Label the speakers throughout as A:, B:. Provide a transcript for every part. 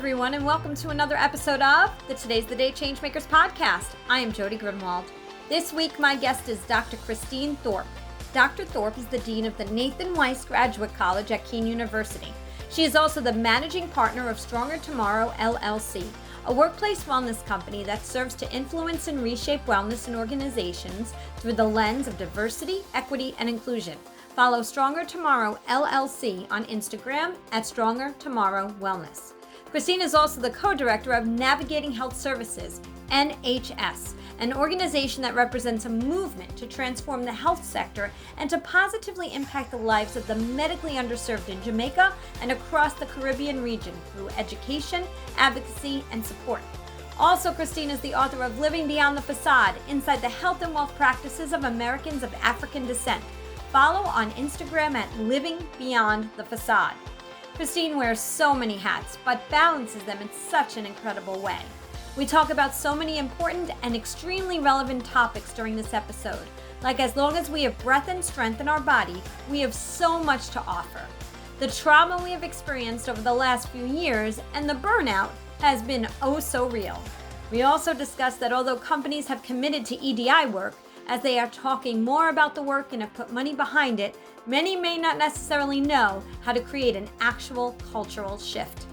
A: everyone, and welcome to another episode of the Today's the Day Changemakers podcast. I am Jody Grunwald. This week, my guest is Dr. Christine Thorpe. Dr. Thorpe is the Dean of the Nathan Weiss Graduate College at Keene University. She is also the managing partner of Stronger Tomorrow LLC, a workplace wellness company that serves to influence and reshape wellness in organizations through the lens of diversity, equity, and inclusion. Follow Stronger Tomorrow LLC on Instagram at Stronger Tomorrow Wellness. Christine is also the co-director of Navigating Health Services, NHS, an organization that represents a movement to transform the health sector and to positively impact the lives of the medically underserved in Jamaica and across the Caribbean region through education, advocacy, and support. Also, Christine is the author of Living Beyond the Facade, Inside the Health and Wealth Practices of Americans of African Descent. Follow on Instagram at Living Beyond the Facade. Christine wears so many hats, but balances them in such an incredible way. We talk about so many important and extremely relevant topics during this episode. Like, as long as we have breath and strength in our body, we have so much to offer. The trauma we have experienced over the last few years and the burnout has been oh so real. We also discuss that although companies have committed to EDI work, as they are talking more about the work and have put money behind it, many may not necessarily know how to create an actual cultural shift.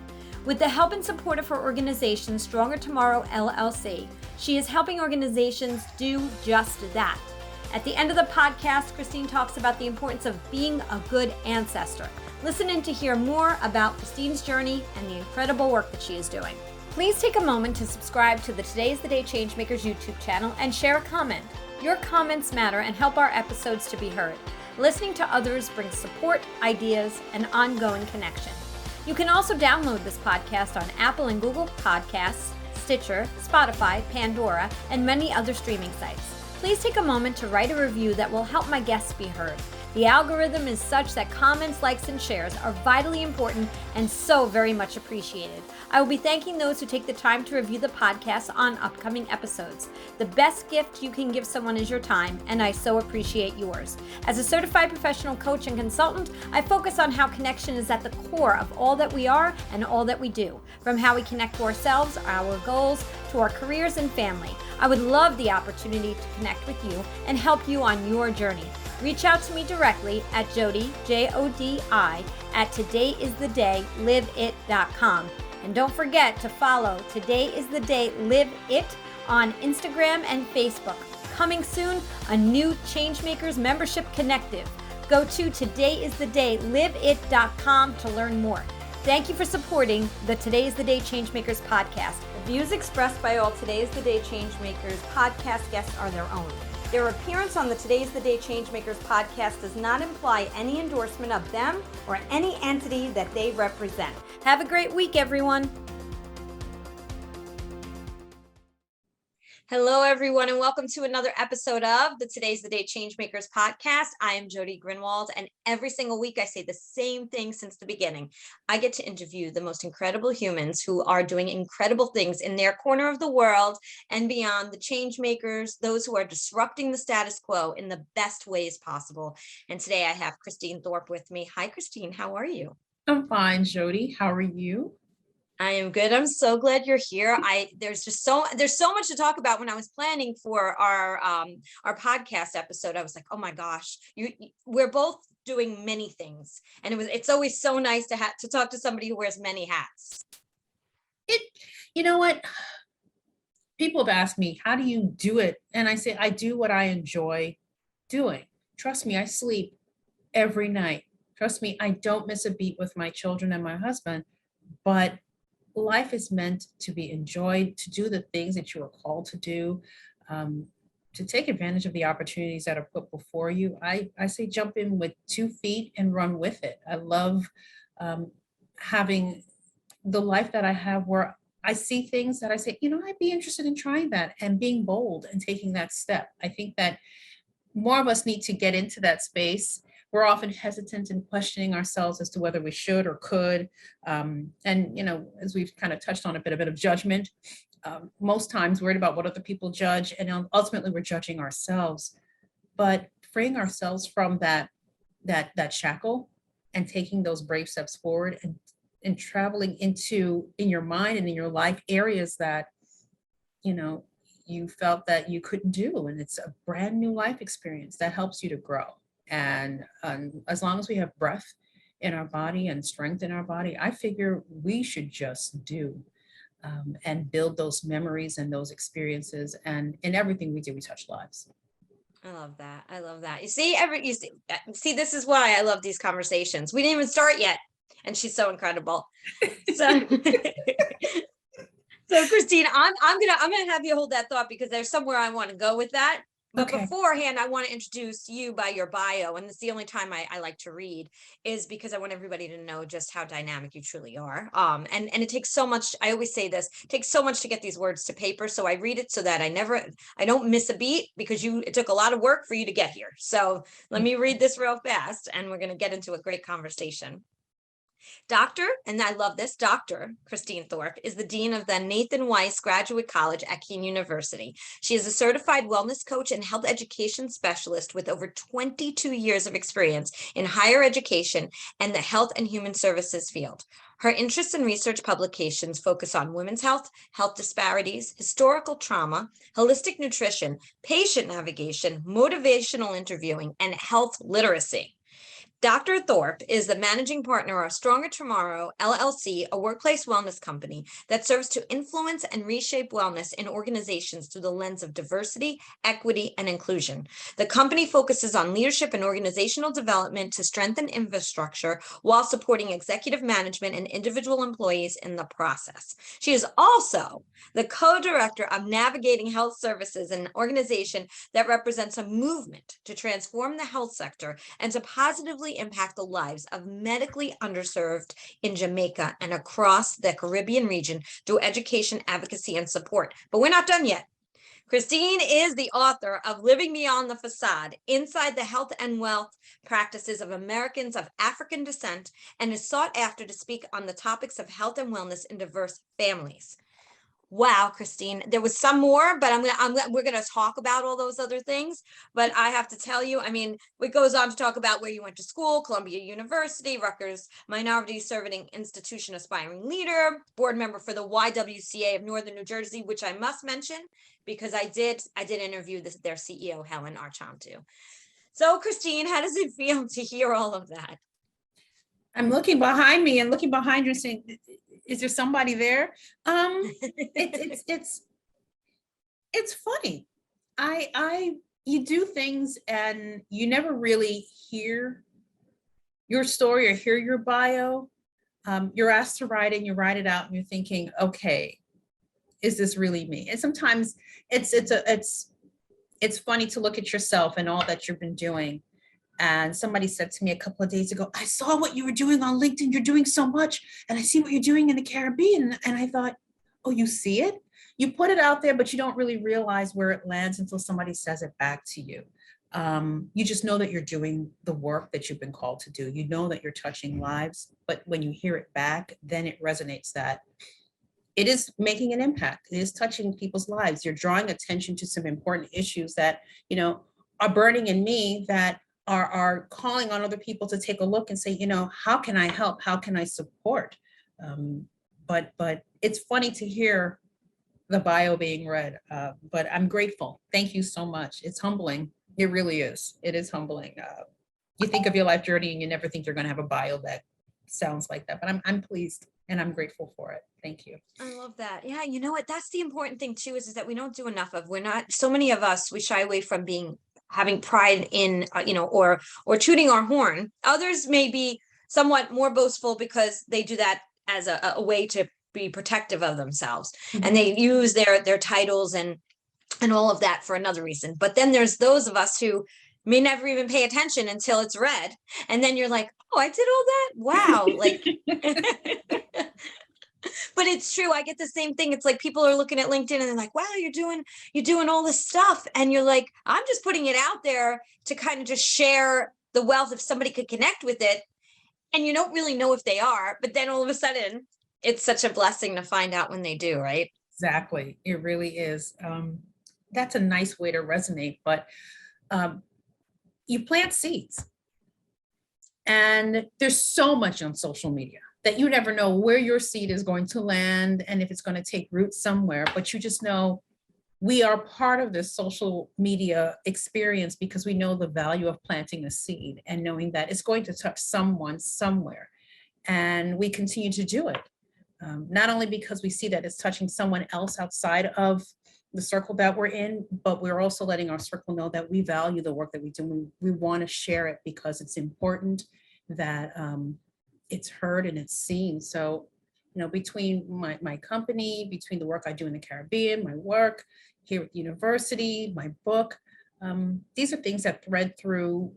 A: With the help and support of her organization, Stronger Tomorrow LLC, she is helping organizations do just that. At the end of the podcast, Christine talks about the importance of being a good ancestor. Listen in to hear more about Christine's journey and the incredible work that she is doing. Please take a moment to subscribe to the Today's the Day Changemakers YouTube channel and share a comment. Your comments matter and help our episodes to be heard. Listening to others brings support, ideas, and ongoing connection. You can also download this podcast on Apple and Google Podcasts, Stitcher, Spotify, Pandora, and many other streaming sites. Please take a moment to write a review that will help my guests be heard. The algorithm is such that comments, likes, and shares are vitally important and so very much appreciated. I will be thanking those who take the time to review the podcast on upcoming episodes. The best gift you can give someone is your time, and I so appreciate yours. As a certified professional coach and consultant, I focus on how connection is at the core of all that we are and all that we do, from how we connect to ourselves, our goals, to our careers and family. I would love the opportunity to connect with you and help you on your journey. Reach out to me directly at Jody, Jodi, at todayisthedayliveit.com. And don't forget to follow Today is the Day Live It on Instagram and Facebook. Coming soon, a new Changemakers membership connective. Go to todayisthedayliveit.com to learn more. Thank you for supporting the Today is the Day Changemakers podcast. The views expressed by all Today is the Day Changemakers podcast guests are their own. Their appearance on the Today is the Day Changemakers podcast does not imply any endorsement of them or any entity that they represent. Have a great week, everyone. Hello, everyone, and welcome to another episode of the Today's the Day Changemakers podcast. I am Jody Grunwald, and every single week I say the same thing since the beginning. I get to interview the most incredible humans who are doing incredible things in their corner of the world and beyond, the change makers, those who are disrupting the status quo in the best ways possible. And today I have Christine Thorpe with me. Hi, Christine. How are you?
B: I'm fine, Jody. How are you?
A: I am good. I'm so glad you're here. There's so much to talk about. When I was planning for our podcast episode, I was like, oh my gosh, we're both doing many things, and it's always so nice to talk to somebody who wears many hats.
B: You know what? People have asked me, how do you do it? And I say, I do what I enjoy doing. Trust me, I sleep every night. Trust me, I don't miss a beat with my children and my husband, but life is meant to be enjoyed, to do the things that you are called to do, to take advantage of the opportunities that are put before you. I say jump in with 2 feet and run with it. I love having the life that I have where I see things that I say, I'd be interested in trying that, and being bold and taking that step. I think that more of us need to get into that space. We're often hesitant in questioning ourselves as to whether we should or could. And, as we've kind of touched on a bit of judgment, most times worried about what other people judge, and ultimately we're judging ourselves. But freeing ourselves from that shackle and taking those brave steps forward and and traveling into in your mind and in your life areas that, you know, you felt that you couldn't do. And it's a brand new life experience that helps you to grow. And as long as we have breath in our body and strength in our body, I figure we should just do and build those memories and those experiences. And in everything we do, we touch lives.
A: I love that. I love that. You see, this is why I love these conversations. We didn't even start yet, and she's so incredible. So, so Christine, I'm gonna have you hold that thought because there's somewhere I want to go with that. But
B: Okay.
A: beforehand, I want to introduce you by your bio. And it's the only time I like to read is because I want everybody to know just how dynamic you truly are. And it takes so much. I always say this, it takes so much to get these words to paper. So I read it so that I don't miss a beat because it took a lot of work for you to get here. So let me read this real fast and we're going to get into a great conversation. And I love this, Dr. Christine Thorpe is the Dean of the Nathan Weiss Graduate College at Keene University. She is a certified wellness coach and health education specialist with over 22 years of experience in higher education and the health and human services field. Her interests and research publications focus on women's health, health disparities, historical trauma, holistic nutrition, patient navigation, motivational interviewing, and health literacy. Dr. Thorpe is the managing partner of Stronger Tomorrow LLC, a workplace wellness company that serves to influence and reshape wellness in organizations through the lens of diversity, equity, and inclusion. The company focuses on leadership and organizational development to strengthen infrastructure while supporting executive management and individual employees in the process. She is also the co-director of Navigating Health Services, an organization that represents a movement to transform the health sector and to positively impact the lives of medically underserved in Jamaica and across the Caribbean region through education, advocacy, and support. But we're not done yet. Christine is the author of Living Beyond the Facade, Inside the Health and Wealth Practices of Americans of African Descent, and is sought after to speak on the topics of health and wellness in diverse families. Wow, Christine, there was some more, but we're gonna talk about all those other things. But I have to tell you, I mean, it goes on to talk about where you went to school, Columbia University, Rutgers Minority Serving Institution Aspiring Leader, board member for the YWCA of Northern New Jersey, which I must mention because I did interview their CEO, Helen Archon, too. So, Christine, how does it feel to hear all of that?
B: I'm looking behind me and looking behind you and saying, is there somebody there? It's funny. You do things and you never really hear your story or hear your bio. You're asked to write it and you write it out and you're thinking, okay, is this really me? And sometimes it's funny to look at yourself and all that you've been doing. And somebody said to me a couple of days ago, I saw what you were doing on LinkedIn. You're doing so much. And I see what you're doing in the Caribbean. And I thought, oh, you see it? You put it out there, but you don't really realize where it lands until somebody says it back to you. You just know that you're doing the work that you've been called to do. You know that you're touching lives, but when you hear it back, then it resonates that it is making an impact. It is touching people's lives. You're drawing attention to some important issues that, you know, are burning in me that are calling on other people to take a look and say, you know, how can I help? How can I support? But it's funny to hear the bio being read, but I'm grateful. Thank you so much. It's humbling. It really is. It is humbling. You think of your life journey and you never think you're going to have a bio that sounds like that, but I'm pleased and I'm grateful for it. Thank you.
A: I love that. Yeah, you know what? That's the important thing too, is that we don't do enough of. We're not, so many of us, we shy away from having pride in, or tooting our horn. Others may be somewhat more boastful because they do that as a way to be protective of themselves. Mm-hmm. And they use their titles and all of that for another reason. But then there's those of us who may never even pay attention until it's read. And then you're like, oh, I did all that? Wow. Like, but it's true. I get the same thing. It's like people are looking at LinkedIn and they're like, wow, you're doing all this stuff. And you're like, I'm just putting it out there to kind of just share the wealth if somebody could connect with it. And you don't really know if they are, but then all of a sudden it's such a blessing to find out when they do, right?
B: Exactly. It really is. That's a nice way to resonate, but you plant seeds. And there's so much on social media that you never know where your seed is going to land and if it's going to take root somewhere, but you just know we are part of this social media experience because we know the value of planting a seed and knowing that it's going to touch someone somewhere. And we continue to do it, not only because we see that it's touching someone else outside of the circle that we're in, but we're also letting our circle know that we value the work that we do. We want to share it because it's important that it's heard and it's seen. So, between my company, between the work I do in the Caribbean, my work here at the university, my book, these are things that thread through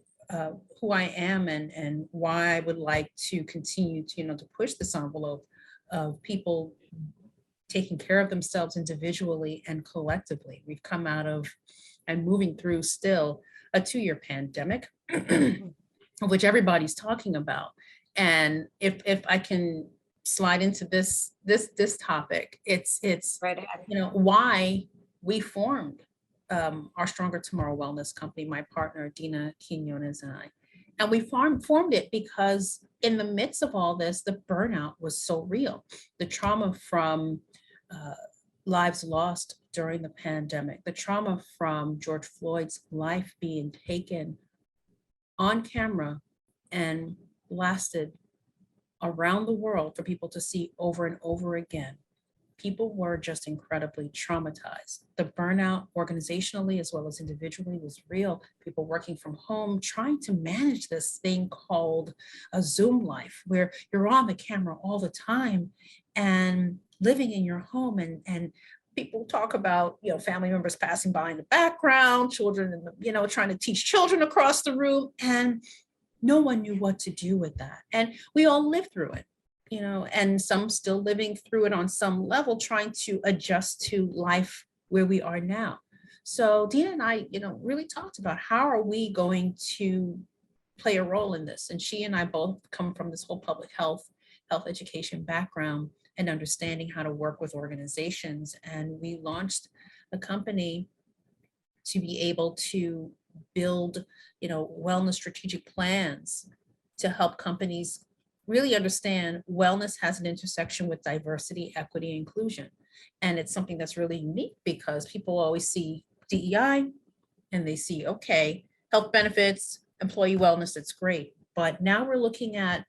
B: who I am and why I would like to continue to, to push this envelope of people taking care of themselves individually and collectively. We've come out of and moving through still a 2-year pandemic, of which everybody's talking about. And if I can slide into this topic, it's
A: right ahead.
B: Why we formed our Stronger Tomorrow Wellness Company, my partner Dina Quinones and I. And we formed it because in the midst of all this, the burnout was so real. The trauma from lives lost during the pandemic, the trauma from George Floyd's life being taken on camera and blasted around the world for people to see over and over again. People were just incredibly traumatized. The burnout organizationally as well as individually was real. People working from home, trying to manage this thing called a Zoom life, where you're on the camera all the time and living in your home. And people talk about, family members passing by in the background, children, trying to teach children across the room. And no one knew what to do with that. And we all lived through it. And some still living through it on some level, trying to adjust to life where we are now. So Dina and I, really talked about how are we going to play a role in this? And she and I both come from this whole public health education background and understanding how to work with organizations. And we launched a company to be able to build, wellness strategic plans to help companies really understand wellness has an intersection with diversity, equity, and inclusion. And it's something that's really unique because people always see DEI and they see, okay, health benefits, employee wellness, that's great. But now we're looking at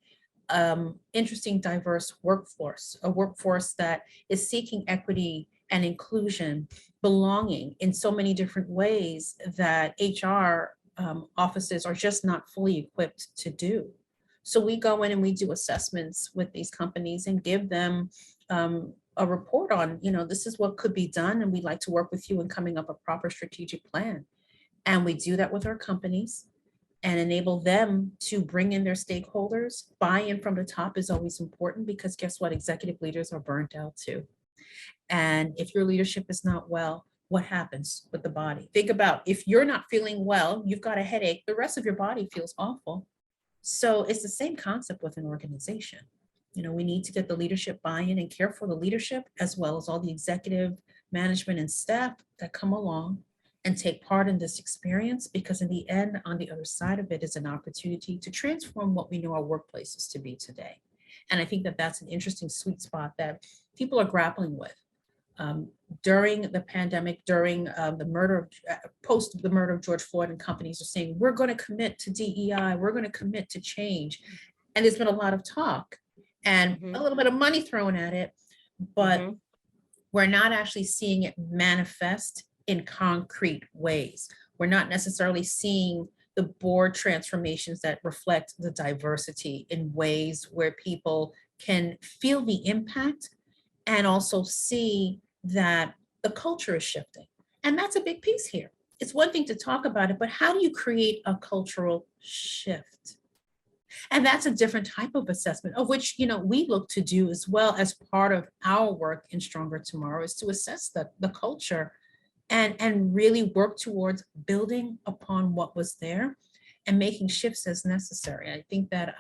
B: interesting, diverse workforce, a workforce that is seeking equity and inclusion, belonging in so many different ways that HR offices are just not fully equipped to do. So we go in and we do assessments with these companies and give them a report on, this is what could be done. And we'd like to work with you in coming up a proper strategic plan. And we do that with our companies and enable them to bring in their stakeholders. Buy-in from the top is always important because guess what? Executive leaders are burnt out too. And if your leadership is not well, what happens with the body? Think about if you're not feeling well, you've got a headache, the rest of your body feels awful. So it's the same concept with an organization. We need to get the leadership buy-in and care for the leadership as well as all the executive management and staff that come along and take part in this experience, because in the end, on the other side of it is an opportunity to transform what we know our workplaces to be today. And I think that that's an interesting sweet spot that people are grappling with. During the pandemic, during post the murder of George Floyd, and companies are saying, we're going to commit to DEI, we're going to commit to change. And there's been a lot of talk and a little bit of money thrown at it, but we're not actually seeing it manifest in concrete ways. We're not necessarily seeing the board transformations that reflect the diversity in ways where people can feel the impact and also see that the culture is shifting. And that's a big piece here. It's one thing to talk about it, but how do you create a cultural shift? And that's a different type of assessment, of which, we look to do as well as part of our work in Stronger Tomorrow, is to assess the culture and really work towards building upon what was there and making shifts as necessary. I think that,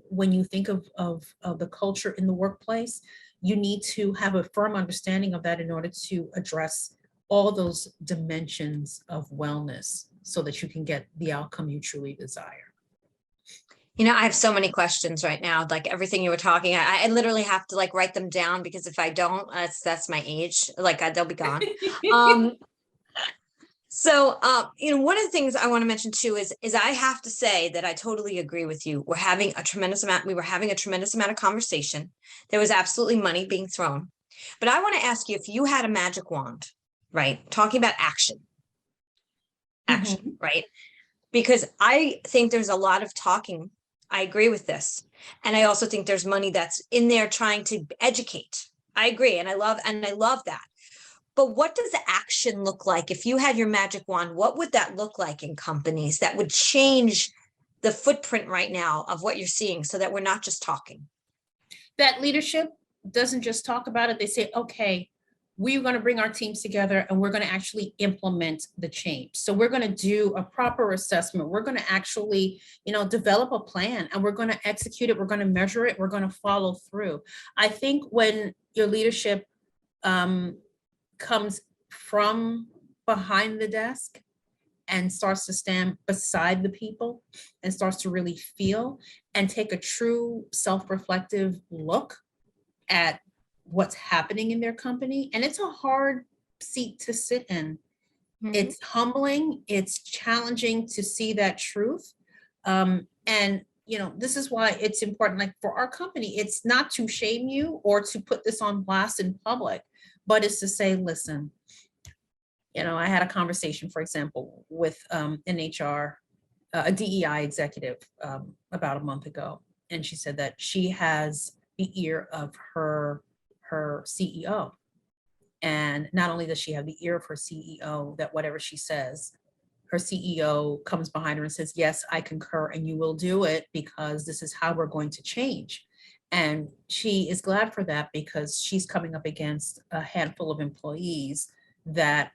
B: when you think of the culture in the workplace, you need to have a firm understanding of that in order to address all those dimensions of wellness so that you can get the outcome you truly desire.
A: I have so many questions right now. Like everything you were talking, I literally have to like write them down because if I don't, that's my age. Like they'll be gone. Um, one of the things I want to mention too is I have to say that I totally agree with you. We were having a tremendous amount of conversation. There was absolutely money being thrown. But I want to ask you if you had a magic wand, right? Talking about action, right? Because I think there's a lot of talking. I agree with this. And I also think there's money that's in there trying to educate. I agree. And I love that. But what does the action look like? If you had your magic wand, what would that look like in companies that would change the footprint right now of what you're seeing so that we're not just talking?
B: That leadership doesn't just talk about it. They say, okay, we're going to bring our teams together and we're going to actually implement the change. So we're going to do a proper assessment. We're going to actually, develop a plan and we're going to execute it. We're going to measure it. We're going to follow through. I think when your leadership comes from behind the desk and starts to stand beside the people and starts to really feel and take a true self-reflective look at what's happening in their company. And it's a hard seat to sit in. Mm-hmm. It's humbling, it's challenging to see that truth. And this is why it's important, like for our company, it's not to shame you or to put this on blast in public, but it's to say, listen, I had a conversation, for example, with an HR, a DEI executive about a month ago. And she said that she has the ear of her CEO. And not only does she have the ear of her CEO, that whatever she says, her CEO comes behind her and says, yes, I concur and you will do it because this is how we're going to change. And she is glad for that because she's coming up against a handful of employees that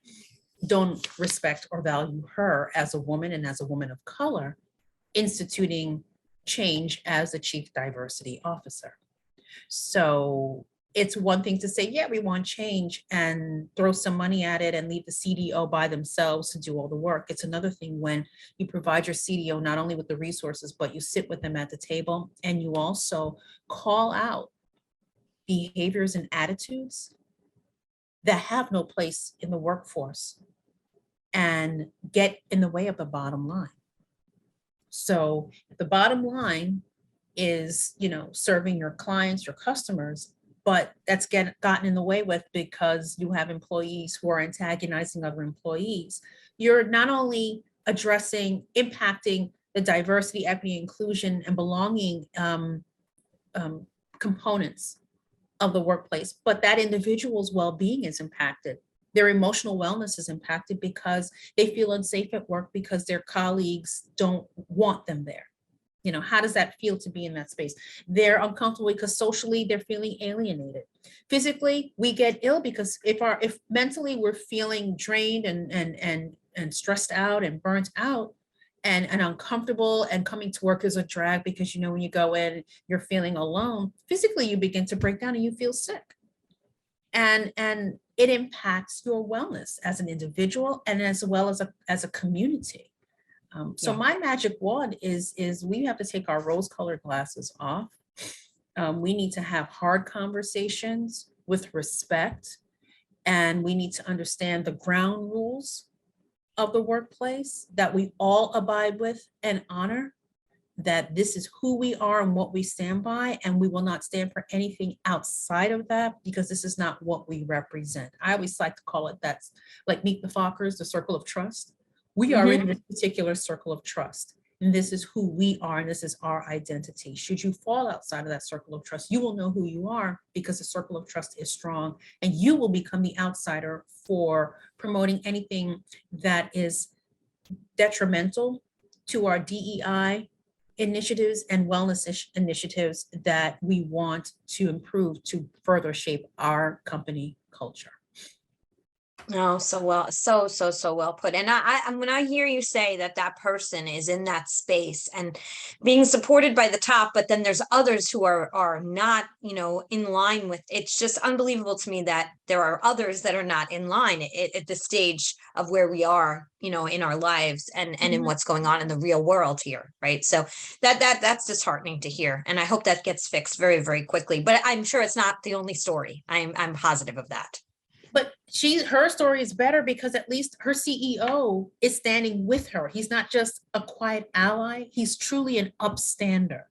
B: don't respect or value her as a woman and as a woman of color, instituting change as a chief diversity officer. So it's one thing to say, yeah, we want change and throw some money at it and leave the CDO by themselves to do all the work. It's another thing when you provide your CDO not only with the resources, but you sit with them at the table and you also call out behaviors and attitudes that have no place in the workforce and get in the way of the bottom line. So the bottom line is, serving your clients, your customers, but that's gotten in the way with because you have employees who are antagonizing other employees. You're not only impacting the diversity, equity, inclusion, and belonging components of the workplace, but that individual's well-being is impacted. Their emotional wellness is impacted because they feel unsafe at work because their colleagues don't want them there. How does that feel to be in that space? They're uncomfortable because socially they're feeling alienated. Physically, we get ill because if mentally we're feeling drained and stressed out and burnt out and uncomfortable, and coming to work is a drag because when you go in, you're feeling alone. Physically, you begin to break down and you feel sick. And it impacts your wellness as an individual and as well as a community. So my magic wand is we have to take our rose-colored glasses off. We need to have hard conversations with respect, and we need to understand the ground rules of the workplace that we all abide with and honor, that this is who we are and what we stand by, and we will not stand for anything outside of that because this is not what we represent. I always like to call it, that's like Meet the Fockers, the circle of trust. We are in this particular circle of trust, and this is who we are, and this is our identity. Should you fall outside of that circle of trust, you will know who you are because the circle of trust is strong, and you will become the outsider for promoting anything that is detrimental to our DEI initiatives and wellness initiatives that we want to improve to further shape our company culture.
A: Oh, so well, so well put. And when I hear you say that that person is in that space and being supported by the top, but then there's others who are not, in line with, it's just unbelievable to me that there are others that are not in line at the stage of where we are, in our lives and in what's going on in the real world here, right? So that's disheartening to hear, and I hope that gets fixed very, very quickly. But I'm sure it's not the only story. I'm positive of that.
B: But her story is better because at least her CEO is standing with her. He's not just a quiet ally. He's truly an upstander.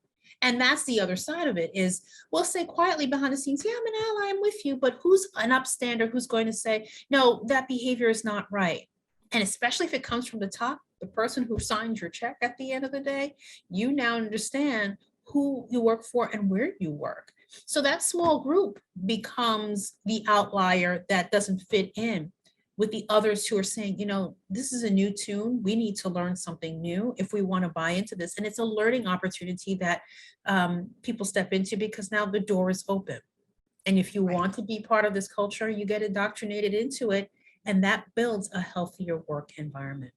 B: And that's the other side of it is we'll say quietly behind the scenes, yeah, I'm an ally, I'm with you, but who's an upstander who's going to say, no, that behavior is not right? And especially if it comes from the top, the person who signs your check at the end of the day, you now understand who you work for and where you work. So that small group becomes the outlier that doesn't fit in with the others who are saying, this is a new tune. We need to learn something new if we want to buy into this. And it's a learning opportunity that people step into because now the door is open. And if you want to be part of this culture, you get indoctrinated into it. And that builds a healthier work environment.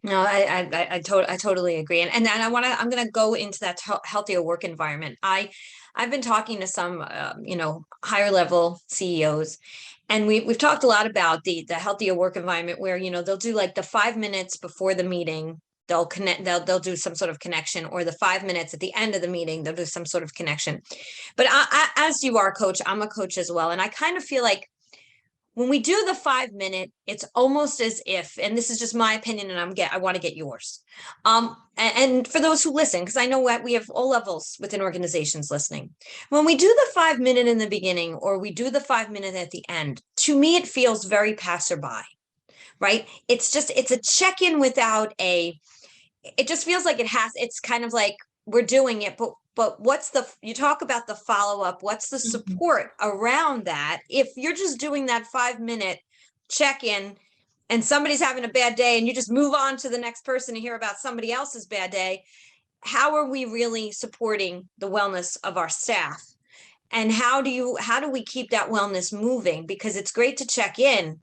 A: No, I totally agree. And I'm going to go into that healthier work environment. I've been talking to some, higher level CEOs, and we've talked a lot about the healthier work environment where, they'll do like the 5 minutes before the meeting, they'll they'll do some sort of connection, or the 5 minutes at the end of the meeting, they'll do some sort of connection. But as you are a coach, I'm a coach as well. And I kind of feel like when we do the 5 minute, it's almost as if, and this is just my opinion, and I want to get yours. And for those who listen, because I know we have all levels within organizations listening. When we do the 5 minute in the beginning, or we do the 5 minute at the end, to me, it feels very passerby, right? It's a check-in without it just feels like it's kind of like we're doing it, but you talk about the follow-up, what's the support around that? If you're just doing that 5 minute check-in and somebody's having a bad day and you just move on to the next person to hear about somebody else's bad day, how are we really supporting the wellness of our staff? And how do we keep that wellness moving? Because it's great to check in,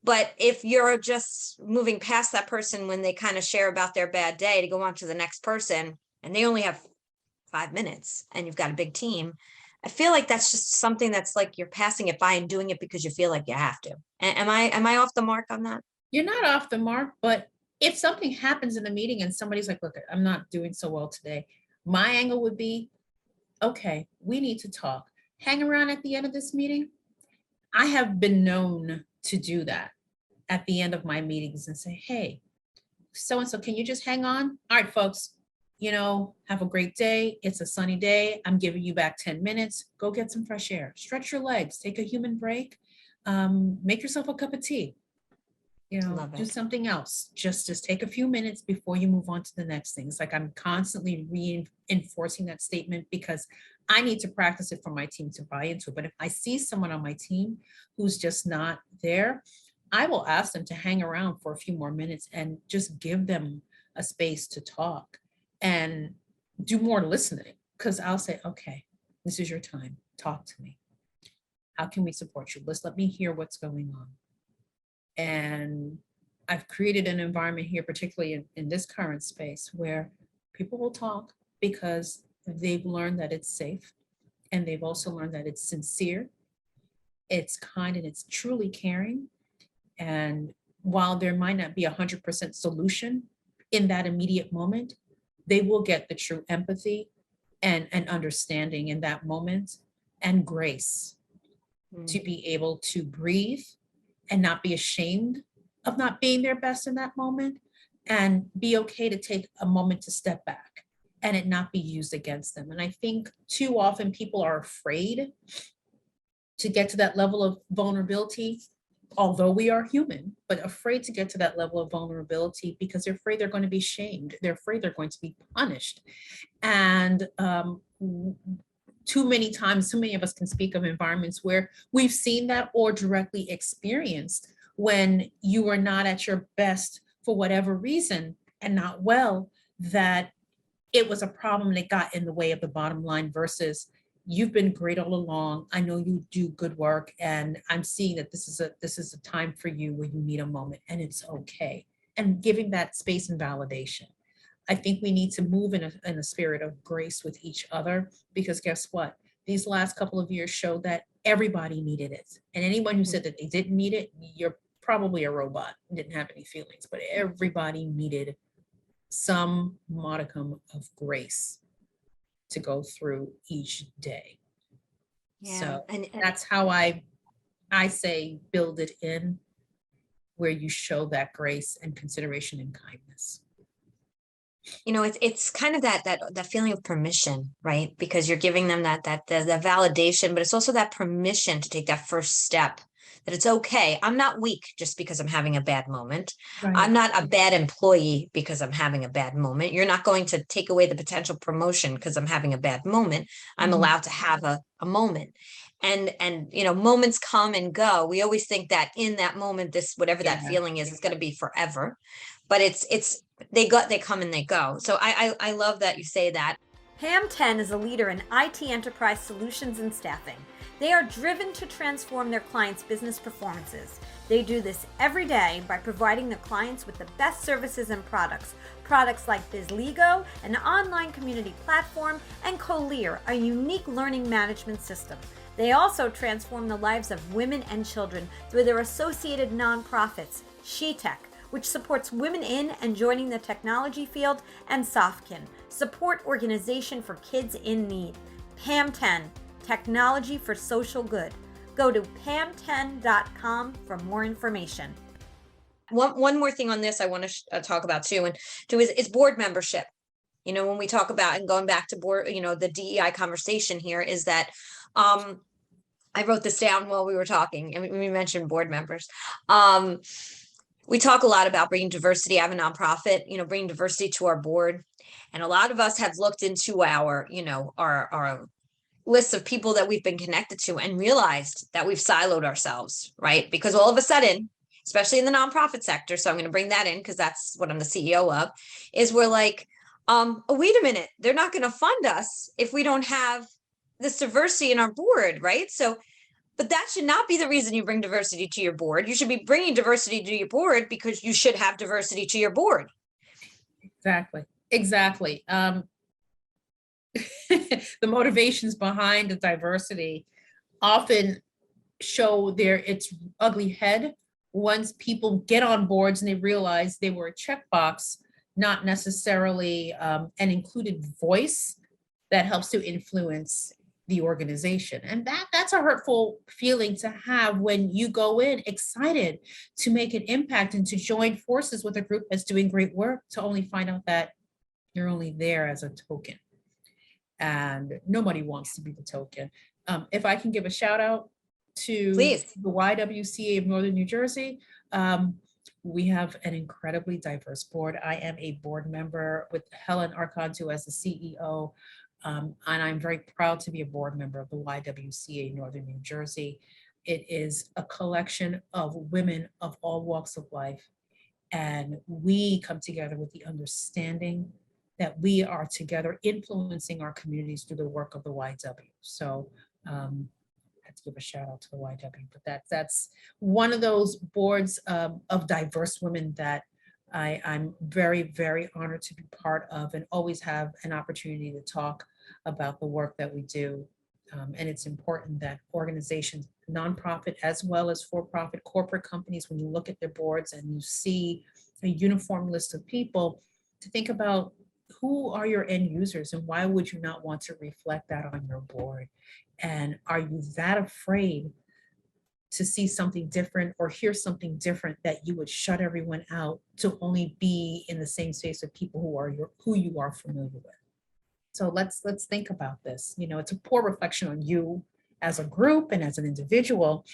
A: but if you're just moving past that person when they kind of share about their bad day to go on to the next person, and they only have 5 minutes and you've got a big team, I feel like that's just something that's like you're passing it by and doing it because you feel like you have to. Am I off the mark on that?
B: You're not off the mark, but if something happens in the meeting and somebody's like, look, I'm not doing so well today, my angle would be, okay, we need to talk. Hang around at the end of this meeting. I have been known to do that at the end of my meetings and say, hey, so-and-so, can you just hang on? All right, folks, have a great day. It's a sunny day. I'm giving you back 10 minutes. Go get some fresh air. Stretch your legs. Take a human break. Make yourself a cup of tea. Do something else. Just take a few minutes before you move on to the next thing. It's like I'm constantly reinforcing that statement because I need to practice it for my team to buy into it. But if I see someone on my team who's just not there, I will ask them to hang around for a few more minutes and just give them a space to talk and do more listening. Because I'll say, okay, this is your time. Talk to me. How can we support you? Let me hear what's going on. And I've created an environment here, particularly in this current space, where people will talk because they've learned that it's safe. And they've also learned that it's sincere, it's kind, and it's truly caring. And while there might not be 100% solution in that immediate moment, they will get the true empathy and understanding in that moment and grace to be able to breathe and not be ashamed of not being their best in that moment, and be okay to take a moment to step back and it not be used against them. And I think too often people are afraid to get to that level of vulnerability, although we are human, but afraid to get to that level of vulnerability because they're afraid they're going to be shamed. They're afraid they're going to be punished. And too many times, too many of us can speak of environments where we've seen that or directly experienced when you are not at your best for whatever reason and not well, that it was a problem that got in the way of the bottom line versus you've been great all along. I know you do good work, and I'm seeing that this is a time for you where you need a moment, and it's okay. And giving that space and validation. I think we need to move in a spirit of grace with each other, because guess what? These last couple of years showed that everybody needed it. And anyone who said that they didn't need it, you're probably a robot and didn't have any feelings, but everybody needed some modicum of grace to go through each day.
A: Yeah.
B: So
A: And
B: that's how I say build it in, where you show that grace and consideration and kindness.
A: you know, it's kind of that feeling of permission, right? Because you're giving them that validation, but it's also that permission to take that first step, that it's okay. I'm not weak just because I'm having a bad moment.
B: Right.
A: I'm not a bad employee because I'm having a bad moment. You're not going to take away the potential promotion because I'm having a bad moment. I'm
B: Mhm.
A: allowed to have a moment. And you know, moments come and go. We always think that in that moment, this whatever that
B: Yeah.
A: feeling is going to be forever. But it's they come and they go. So I love that you say that. Pam 10 is a leader in IT enterprise solutions and staffing. They are driven to transform their clients' business performances. They do this every day by providing their clients with the best services and products. Products like BizLego, an online community platform, and Colear, a unique learning management system. They also transform the lives of women and children through their associated nonprofits, SheTech, which supports women in and joining the technology field, and Sofkin, support organization for kids in need. Pam 10, technology for social good. Go to pam10.com for more information. One more thing on this I want to talk about too, is board membership. You know, when we talk about, and going back to board, you know, the DEI conversation here is that, I wrote this down while we were talking, and we mentioned board members. We talk a lot about bringing diversity. I have a nonprofit, you know, bringing diversity to our board. And a lot of us have looked into our, you know, our lists of people that we've been connected to and realized that we've siloed ourselves, right? Because all of a sudden, especially in the nonprofit sector, so I'm going to bring that in because that's what I'm the CEO of, is we're like, oh, wait a minute, they're not going to fund us if we don't have this diversity in our board, right? So, but that should not be the reason you bring diversity to your board. You should be bringing diversity to your board because you should have diversity to your board.
B: Exactly. The motivations behind the diversity often show its ugly head once people get on boards and they realize they were a checkbox, not necessarily an included voice that helps to influence the organization. And that's a hurtful feeling to have when you go in excited to make an impact and to join forces with a group that's doing great work, to only find out that you're only there as a token. And nobody wants to be the token. If I can give a shout out to
A: Please.
B: the YWCA of Northern New Jersey, we have an incredibly diverse board. I am a board member with Helen Arcantu as the CEO. And I'm very proud to be a board member of the YWCA Northern New Jersey. It is a collection of women of all walks of life. And we come together with the understanding that we are together influencing our communities through the work of the YW. So I have to give a shout out to the YW, but that's one of those boards of diverse women that I'm very, very honored to be part of, and always have an opportunity to talk about the work that we do. And it's important that organizations, nonprofit as well as for-profit corporate companies, when you look at their boards and you see a uniform list of people, to think about who are your end users and why would you not want to reflect that on your board? And are you that afraid to see something different or hear something different that you would shut everyone out to only be in the same space with people who you are familiar with? So let's think about this. You know, it's a poor reflection on you as a group and as an individual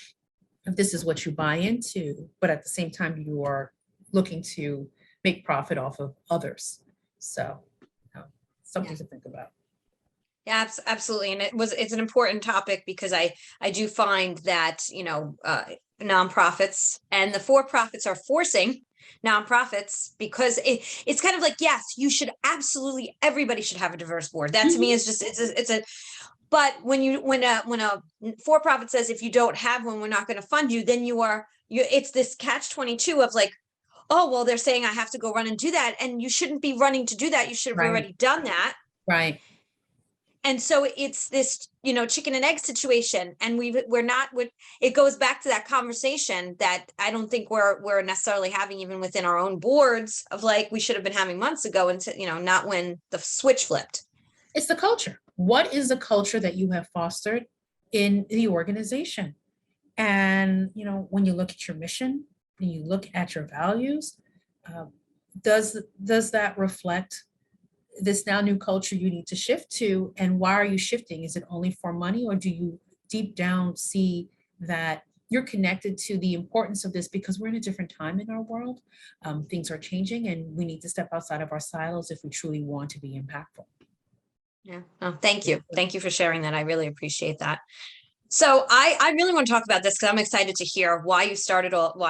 B: if this is what you buy into, but at the same time you are looking to make profit off of others. So something to think about.
A: Yeah, absolutely. And it's an important topic because I do find that, you know, nonprofits and the for-profits are forcing nonprofits because it's kind of like, yes, you should absolutely, everybody should have a diverse board. That to me is just, But when a for-profit says, if you don't have one, we're not going to fund you, then it's this catch-22 of like, oh, well, they're saying I have to go run and do that. And you shouldn't be running to do that. You should have
B: Right.
A: already done that.
B: Right.
A: And so it's this, chicken and egg situation. And it goes back to that conversation that I don't think we're necessarily having even within our own boards of like, we should have been having months ago and, not when the switch flipped.
B: It's the culture. What is the culture that you have fostered in the organization? And, when you look at your mission, when you look at your values, does that reflect this now new culture you need to shift to? And why are you shifting? Is it only for money, or do you deep down see that you're connected to the importance of this because we're in a different time in our world? Things are changing and we need to step outside of our silos if we truly want to be impactful.
A: Yeah. Oh, thank you. Thank you for sharing that. I really appreciate that. So I really want to talk about this because I'm excited to hear why you started and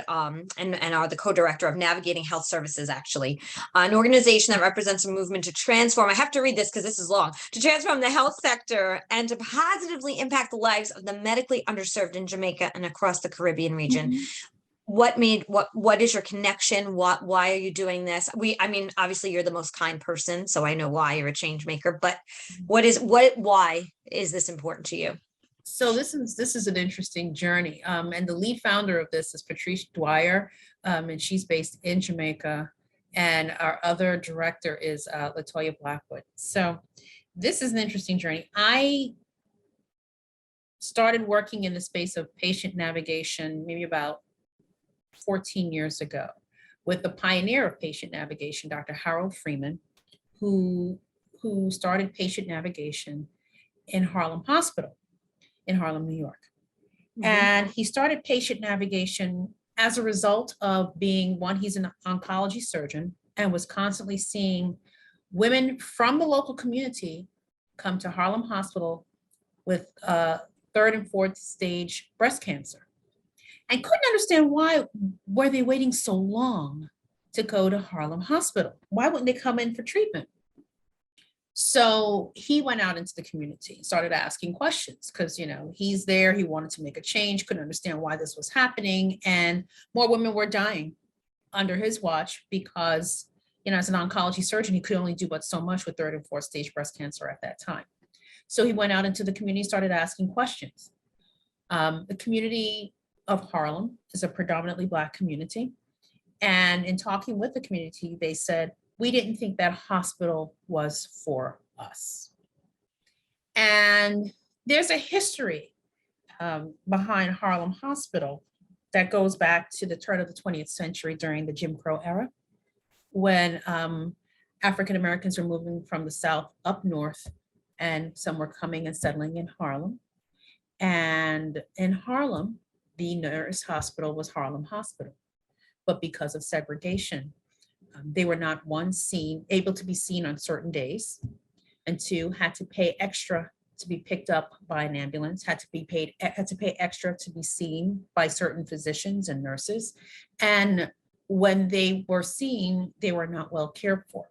A: are the co-director of Navigating Health Services, actually, an organization that represents a movement to transform. I have to read this because this is long, to transform the health sector and to positively impact the lives of the medically underserved in Jamaica and across the Caribbean region. Mm-hmm. What is your connection? Why are you doing this? Obviously you're the most kind person, so I know why you're a change maker, but why is this important to you?
B: So this is an interesting journey. And the lead founder of this is Patrice Dwyer, and she's based in Jamaica. And our other director is Latoya Blackwood. So this is an interesting journey. I started working in the space of patient navigation maybe about 14 years ago with the pioneer of patient navigation, Dr. Harold Freeman, who started patient navigation in Harlem Hospital in Harlem, New York. Mm-hmm. And he started patient navigation as a result of he's an oncology surgeon and was constantly seeing women from the local community come to Harlem Hospital with third and fourth stage breast cancer. And couldn't understand why were they waiting so long to go to Harlem Hospital? Why wouldn't they come in for treatment? So he went out into the community, started asking questions because, he's there. He wanted to make a change, couldn't understand why this was happening. And more women were dying under his watch because, as an oncology surgeon, he could only do but so much with third and fourth stage breast cancer at that time. So he went out into the community, started asking questions. The community of Harlem is a predominantly Black community. And in talking with the community, they said, we didn't think that hospital was for us. And there's a history behind Harlem Hospital that goes back to the turn of the 20th century during the Jim Crow era, when African Americans were moving from the South up north, and some were coming and settling in Harlem. And in Harlem, the nearest hospital was Harlem Hospital. But because of segregation, they were not, one, able to be seen on certain days, and two, had to pay extra to be picked up by an ambulance, had to pay extra to be seen by certain physicians and nurses. And when they were seen, they were not well cared for.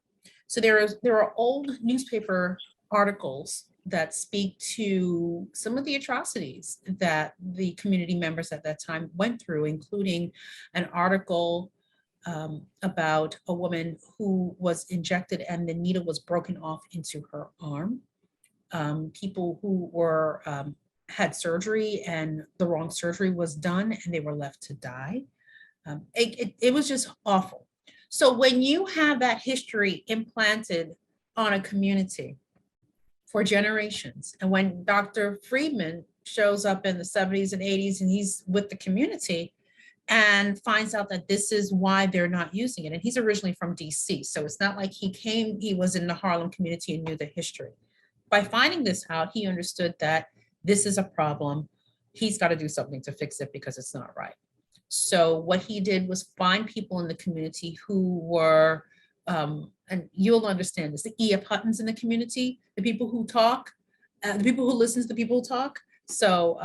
B: So there are old newspaper articles that speak to some of the atrocities that the community members at that time went through, including an article about a woman who was injected and the needle was broken off into her arm. People who were had surgery and the wrong surgery was done and they were left to die. It was just awful. So when you have that history implanted on a community for generations, and when Dr. Friedman shows up in the 70s and 80s and he's with the community and finds out that this is why they're not using it. And he's originally from DC, so it's not like he was in the Harlem community and knew the history. By finding this out, he understood that this is a problem. He's got to do something to fix it because it's not right. So what he did was find people in the community who were, and you'll understand this, the E.F. Huttons in the community, the people who talk, the people who listen to the people who talk. So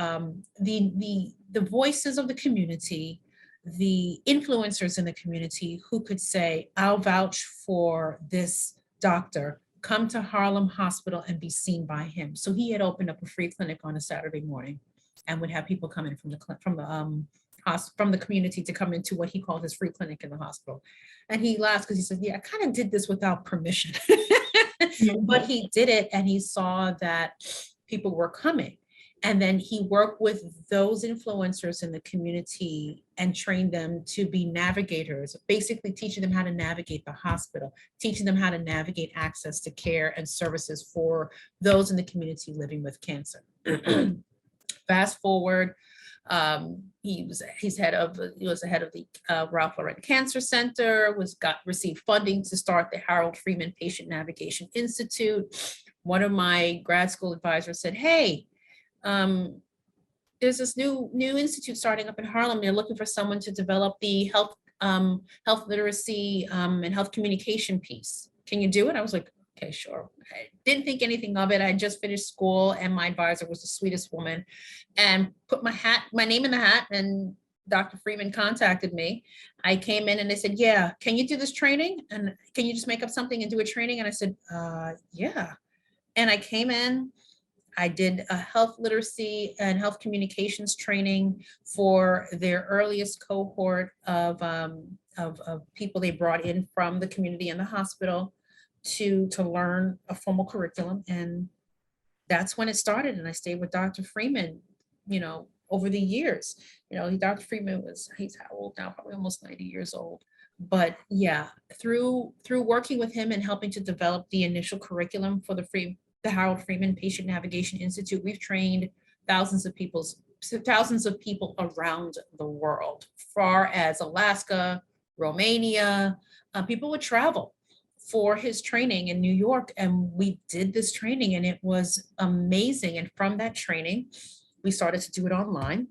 B: the voices of the community, the influencers in the community who could say, I'll vouch for this doctor come to Harlem Hospital and be seen by him. So he had opened up a free clinic on a Saturday morning and would have people come in from the community to come into what he called his free clinic in the hospital. And he laughed because he said, yeah, I kind of did this without permission. But he did it, and he saw that people were coming. And then he worked with those influencers in the community and trained them to be navigators, basically teaching them how to navigate the hospital, teaching them how to navigate access to care and services for those in the community living with cancer. Fast forward, he was the head of the Ralph Lauren Cancer Center, received funding to start the Harold Freeman Patient Navigation Institute. One of my grad school advisors said, hey, there's this new institute starting up in Harlem. They're looking for someone to develop the health literacy and health communication piece. Can you do it? I was like, okay, sure. I didn't think anything of it. I just finished school, and my advisor was the sweetest woman, and put my name in the hat, and Dr. Freeman contacted me. I came in and they said, yeah, can you do this training? And can you just make up something and do a training? And I said, yeah. And I came in, I did a health literacy and health communications training for their earliest cohort of people they brought in from the community and the hospital to learn a formal curriculum. And that's when it started. And I stayed with Dr. Freeman, over the years. Dr. Freeman he's how old now? Probably almost 90 years old. But yeah, through working with him and helping to develop the initial curriculum for the Harold Freeman Patient Navigation Institute, we've trained thousands of people around the world, far as Alaska, Romania. People would travel for his training in New York, and we did this training, and it was amazing. And from that training, we started to do it online,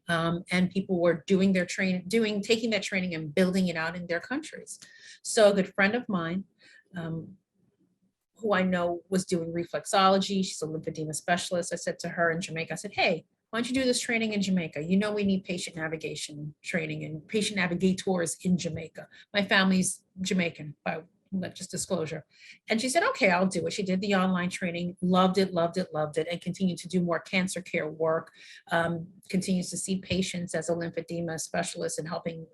B: and people were doing their taking that training and building it out in their countries. So a good friend of mine, who I know was doing reflexology, she's a lymphedema specialist. I said to her in Jamaica, I said, hey, why don't you do this training in Jamaica? We need patient navigation training and patient navigators in Jamaica. My family's Jamaican, by just disclosure. And she said, okay, I'll do it. She did the online training, loved it, and continued to do more cancer care work, continues to see patients as a lymphedema specialist and helping,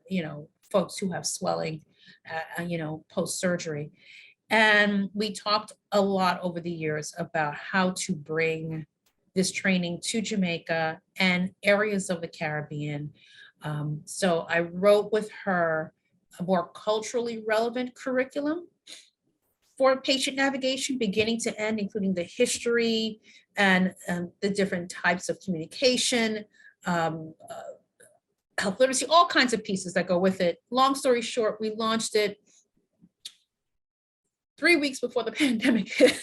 B: folks who have swelling, post-surgery. And we talked a lot over the years about how to bring this training to Jamaica and areas of the Caribbean. So I wrote with her a more culturally relevant curriculum for patient navigation, beginning to end, including the history and the different types of communication, health literacy, all kinds of pieces that go with it. Long story short, we launched it 3 weeks before the pandemic hit.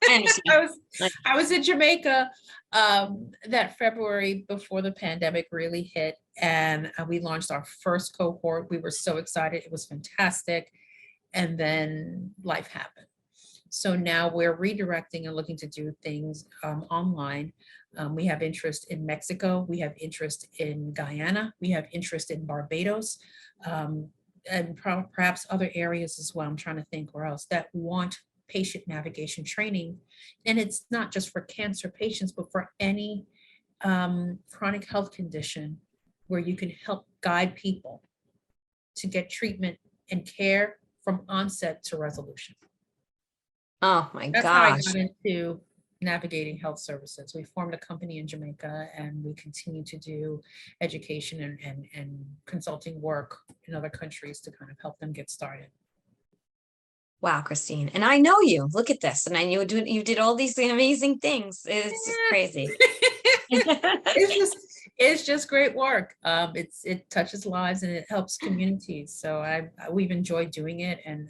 B: I was in Jamaica that February before the pandemic really hit, and we launched our first cohort. We were so excited. It was fantastic. And then life happened. So now we're redirecting and looking to do things online. We have interest in Mexico. We have interest in Guyana. We have interest in Barbados. And perhaps other areas as well. I'm trying to think where else that want patient navigation training. And it's not just for cancer patients, but for any chronic health condition where you can help guide people to get treatment and care from onset to resolution.
A: Oh my gosh.
B: That's how I got into navigating health services. We formed a company in Jamaica, and we continue to do education and consulting work in other countries to kind of help them get started.
A: Wow, Christine. And I know you. Look at this. And I knew you did all these amazing things. It's just crazy.
B: It's just great work. It touches lives and it helps communities. So we've enjoyed doing it, and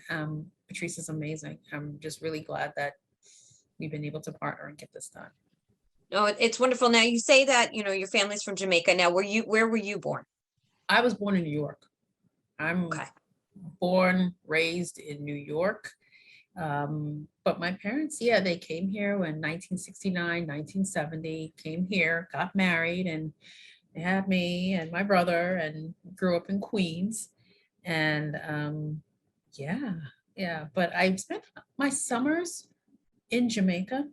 B: Patrice is amazing. I'm just really glad that we've been able to partner and get this done.
A: Oh, it's wonderful. Now you say that, your family's from Jamaica. Now, where were you born?
B: I was born in New York. I'm born, raised in New York. But my parents, they came here in 1969, 1970, came here, got married, and they had me and my brother, and grew up in Queens. And Yeah, but I spent my summers in Jamaica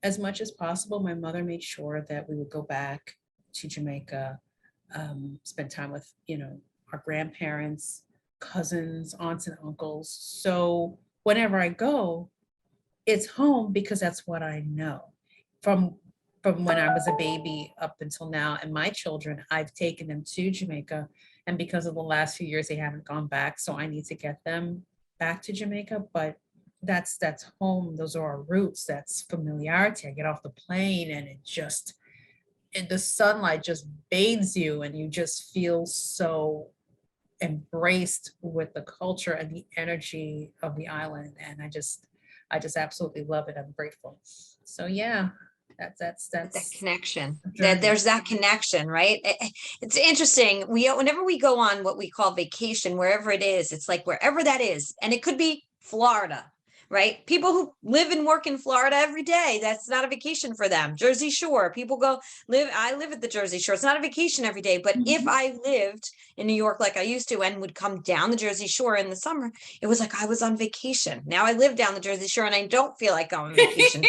B: as much as possible. My mother made sure that we would go back to Jamaica, spend time with, our grandparents, cousins, aunts and uncles. So whenever I go, it's home because that's what I know. From from when I was a baby up until now, and my children, I've taken them to Jamaica, and because of the last few years, they haven't gone back. So I need to get them back to Jamaica. But that's home. Those are our roots. That's familiarity. I get off the plane, and the sunlight just bathes you, and you just feel so embraced with the culture and the energy of the island. And I just absolutely love it. I'm grateful. So yeah,
C: That
B: that's
C: connection,
B: a
C: that
B: journey.
C: there's that connection, right? It's interesting. Whenever we go on what we call vacation, wherever it is, it's like wherever that is, and it could be Florida, right? People who live and work in Florida every day, that's not a vacation for them. Jersey Shore, people go I live at the Jersey Shore. It's not a vacation every day, but if
B: Mhm.
C: I lived in New York like I used to and would come down the Jersey Shore in the summer, it was like I was on vacation. Now I live down the Jersey Shore and I don't feel like I'm on vacation.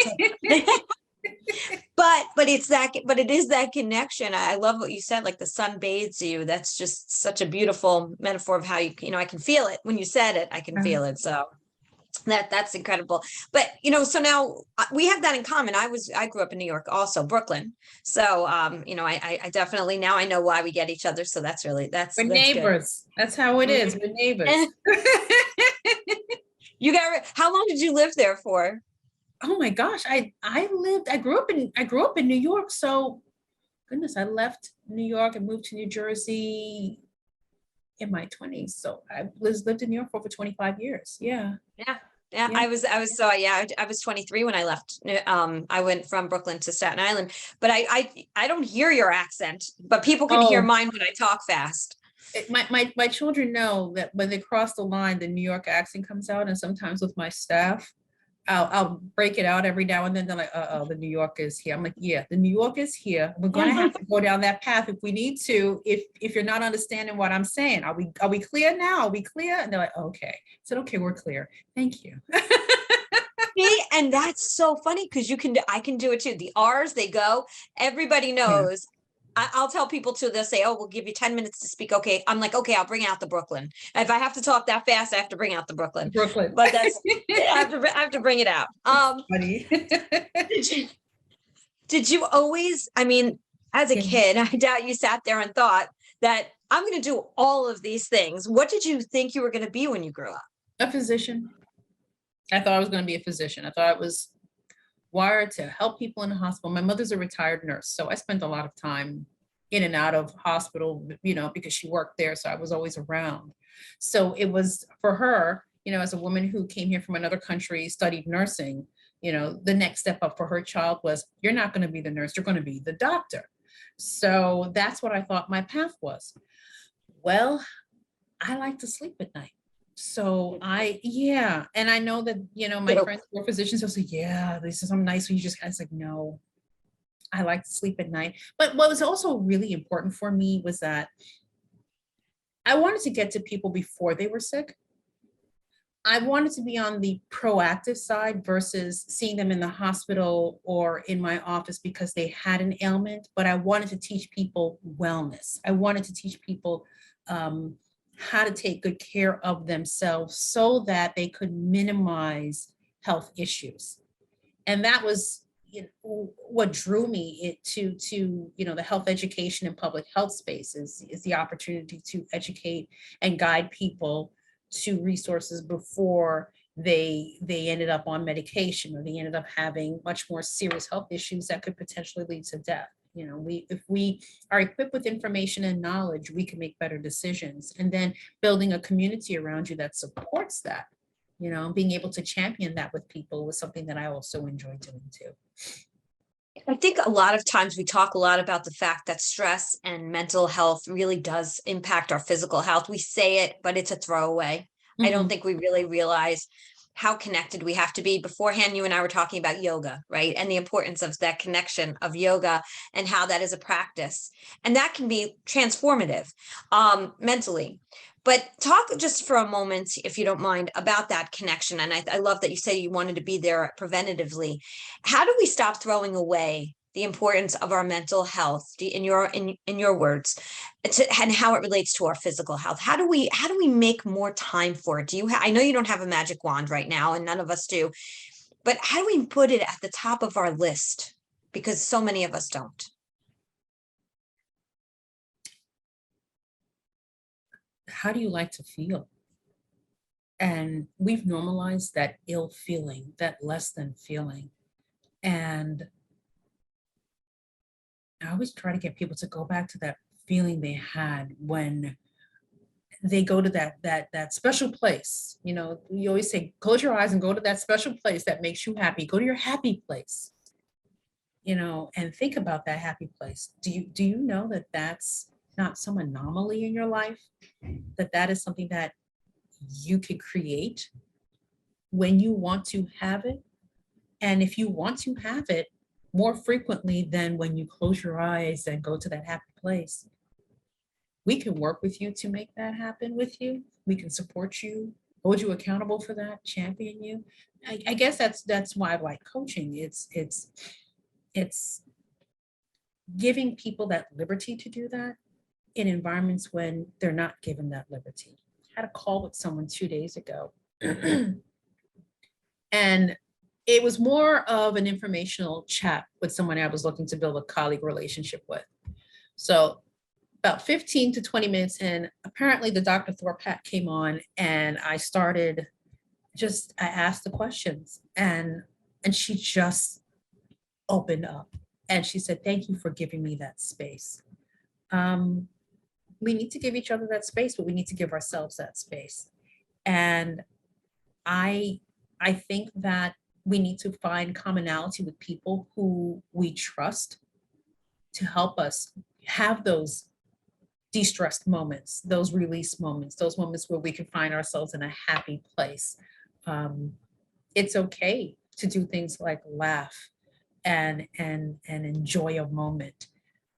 C: But it is that connection. I love what you said, like the sun bathes you. That's just such a beautiful metaphor of how I can feel it when you said it. I can feel it. So that's incredible. But so now we have that in common. I grew up in New York, also Brooklyn. So I definitely, now I know why we get each other. So that's
B: We're
C: that's good.
B: neighbors. That's how it is. We're neighbors.
C: How long did you live there for?
B: Oh my gosh, I grew up in New York. So goodness, I left New York and moved to New Jersey in my 20s. So I lived in New York for over 25 years. Yeah.
C: Yeah. Yeah,
B: Yeah.
C: I was 23 when I left. I went from Brooklyn to Staten Island, but I don't hear your accent, but people can hear
B: Oh,
C: mine when I talk fast.
B: my children know that when they cross the line, the New York accent comes out, and sometimes with my staff, I'll break it out every now and then. They're like, "Uh-oh, the New York is here." I'm like, "Yeah, the New York is here. We're gonna have to go down that path if we need to. If you're not understanding what I'm saying, are we clear now? Are we clear?" And they're like, "Okay." I said, "Okay, we're clear. Thank you."
C: See, and that's so funny because I can do it too. The R's, they go. Everybody
B: Yeah.
C: knows. I'll tell people too. They'll say, "Oh, we'll give you 10 minutes to speak." Okay, I'm like, "Okay, I'll bring out the Brooklyn." If I have to talk that fast, I have to bring out the Brooklyn.
B: Brooklyn.
C: But I have to bring it out.
B: Funny.
C: Did you, did you always? I mean, as a
B: Yeah.
C: kid, I doubt you sat there and thought that I'm going to do all of these things. What did you think you were going to be when you grew up?
B: A physician. I thought I was going to be a physician. I thought I was wired to help people in the hospital. My mother's a retired nurse, so I spent a lot of time in and out of hospital, because she worked there, so I was always around. So it was for her, as a woman who came here from another country, studied nursing, the next step up for her child was, you're not going to be the nurse, you're going to be the doctor. So that's what I thought my path was. Well, I like to sleep at night. So yeah. And I know that, my
C: Yep.
B: friends who are physicians will say, yeah, this is something nice. So you just kind of like, no, I like to sleep at night. But what was also really important for me was that I wanted to get to people before they were sick. I wanted to be on the proactive side versus seeing them in the hospital or in my office because they had an ailment, but I wanted to teach people wellness. I wanted to teach people how to take good care of themselves so that they could minimize health issues. And that was what drew me to the health education and public health space is the opportunity to educate and guide people to resources before they ended up on medication or they ended up having much more serious health issues that could potentially lead to death. If we are equipped with information and knowledge, we can make better decisions. And then building a community around you that supports that, being able to champion that with people was something that I also enjoy doing too.
C: I think a lot of times we talk a lot about the fact that stress and mental health really does impact our physical health. We say it, but it's a throwaway. I don't think we really realize how connected we have to be. Beforehand, you and I were talking about yoga, right? And the importance of that connection of yoga and how that is a practice. And that can be transformative mentally. But talk just for a moment, if you don't mind, about that connection. And I love that you say you wanted to be there preventatively. How do we stop throwing away the importance of our mental health, in your words, and how it relates to our physical health? How do we make more time for it? I know you don't have a magic wand right now, and none of us do, but how do we put it at the top of our list? Because so many of us don't.
B: How do you like to feel? And we've normalized that ill feeling, that less than feeling. And I always try to get people to go back to that feeling they had when they go to that special place. You know, you always say, close your eyes and go to that special place that makes you happy. Go to your happy place, you know, and think about that happy place. Do you know that that's not some anomaly in your life? That is something that you can create when you want to have it. And if you want to have it more frequently than when you close your eyes and go to that happy place, we can work with you to make that happen with you. We can support you, hold you accountable for that, champion you. I guess that's why I like coaching. It's giving people that liberty to do that in environments when they're not given that liberty. I had a call with someone 2 days ago, and it was more of an informational chat with someone I was looking to build a colleague relationship with. So about 15 to 20 minutes in, apparently the Dr. Thorpe hat came on, and I asked the questions, and she just opened up, and she said, thank you for giving me that space. We need to give each other that space, but we need to give ourselves that space. And I think that we need to find commonality with people who we trust to help us have those de-stressed moments, those release moments, those moments where we can find ourselves in a happy place. It's okay to do things like laugh and enjoy a moment.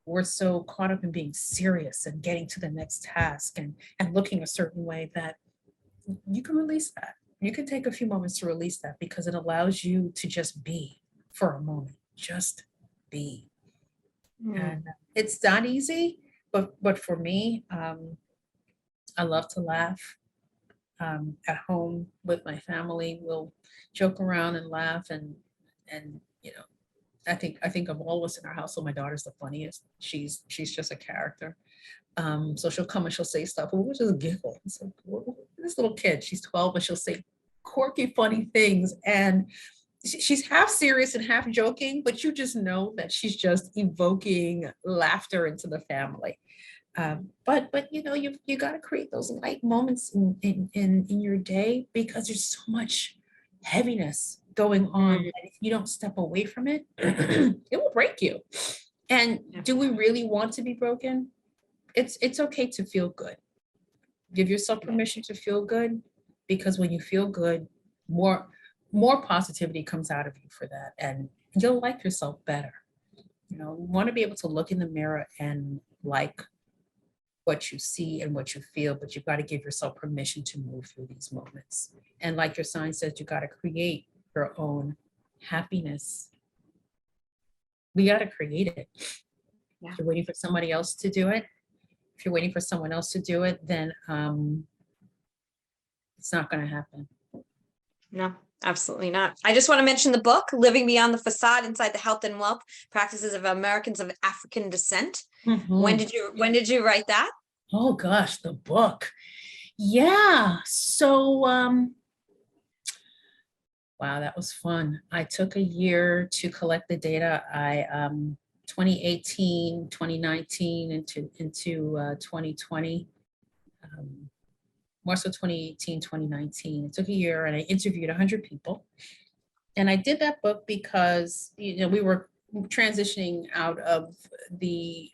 B: We're so caught up in being serious and getting to the next task and looking a certain way that you can release that. You can take a few moments to release that, because it allows you to just be for a moment, just be. And it's not easy, but for me, I love to laugh. At home with my family, we'll joke around and laugh, and you know, I think of all of us in our household, my daughter's the funniest. She's just a character. So she'll come and she'll say stuff, and we'll just giggle. It's like, this little kid, she's 12, but she'll say quirky, funny things, and she's half serious and half joking, but you just know that she's just evoking laughter into the family. But you know, you got to create those light moments in your day, because there's so much heaviness going on. And if you don't step away from it, it will break you. And do we really want to be broken? It's okay to feel good. Give yourself permission to feel good, because when you feel good, more positivity comes out of you for that, and you'll like yourself better. You know, you want to be able to look in the mirror and like what you see and what you feel, but you've got to give yourself permission to move through these moments. And like your sign says, you got to create your own happiness. We got to create it.
C: Yeah.
B: If you're waiting for somebody else to do it, if you're waiting for someone else to do it, then it's not going to happen.
C: No, absolutely not. I just want to mention the book, Living Beyond the Facade, Inside the Health and Wealth Practices of Americans of African Descent.
B: Mm-hmm.
C: When did you write that?
B: Oh gosh, the book. Yeah. So wow, that was fun. I took a year to collect the data. I 2018, 2019 into 2020. More so 2018, 2019. It took a year, and I interviewed 100 people. And I did that book because, you know, we were transitioning out of the